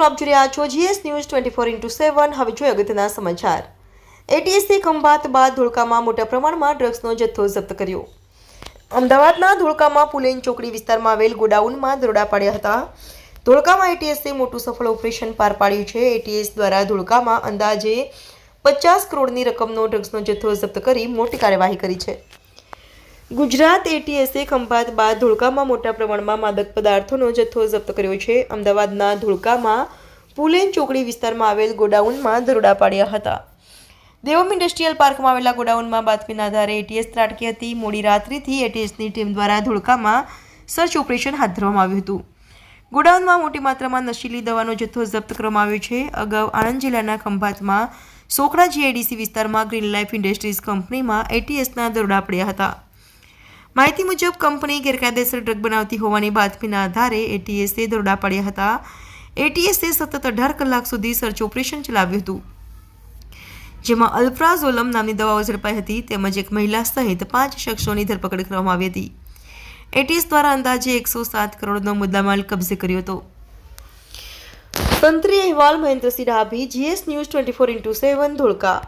મિત્રો આપ જોઈ રહ્યા છો GS ન્યૂઝ 24x7. હવે જોઈએ અગત્યના સમાચાર. એટીએસથી ખંભાત બાદ ધોળકામાં મોટા પ્રમાણમાં ડ્રગ્સનો જથ્થો જપ્ત કર્યો. અમદાવાદના ધોળકામાં પુલેન ચોકડી વિસ્તારમાં આવેલ ગોડાઉનમાં દરોડા પાડ્યા હતા. ધોળકામાં એટીએસે મોટું સફળ ઓપરેશન પાર પાડ્યું છે. એટીએસ દ્વારા ધોળકામાં અંદાજે 50 કરોડની રકમનો ડ્રગ્સનો જથ્થો જપ્ત કરી મોટી કાર્યવાહી કરી છે. ગુજરાત એટીએસે ખંભાત બાદ ધોળકામાં મોટા પ્રમાણમાં માદક પદાર્થોનો જથ્થો જપ્ત કર્યો છે. અમદાવાદના ધોળકામાં પુલેન ચોકડી વિસ્તારમાં આવેલ ગોડાઉનમાં દરોડા પાડ્યા હતા. દેવમ ઇન્ડસ્ટ્રીયલ પાર્કમાં આવેલા ગોડાઉનમાં બાતમીના આધારે એટીએસ ત્રાટકી હતી. મોડી રાત્રિથી એટીએસની ટીમ દ્વારા ધોળકામાં સર્ચ ઓપરેશન હાથ ધરવામાં આવ્યું હતું. ગોડાઉનમાં મોટી માત્રામાં નશીલી દવાનો જથ્થો જપ્ત કરવામાં આવ્યો છે. અગાઉ આણંદ જિલ્લાના ખંભાતમાં સોખડા જીઆઈડીસી વિસ્તારમાં ગ્રીન લાઈફ ઇન્ડસ્ટ્રીઝ કંપનીમાં એટીએસના દરોડા પડ્યા હતા. માહિતી મુજબ કંપની ગેરકાયદેસર ડ્રગ બનાવતી હોવાની બાતમીના આધારે એટીએસે દરોડા પાડ્યા હતા. એટીએસે સતત 18 કલાક સુધી સર્ચ ઓપરેશન ચલાવ્યું હતું, જેમાં અલ્પ્રાઝોલમ નામની દવાઓ ઝડપાઈ હતી તેમજ એક મહિલા સહિત 5 શખ્સોની ધરપકડ કરવામાં આવી હતી. એટીએસ દ્વારા અંદાજે 107 કરોડનો મુદ્દામાલ કબજે કર્યો હતો. તંત્રી અહેવાલ Mahendrasinh Dabhi, GS news 24x7 Dholka.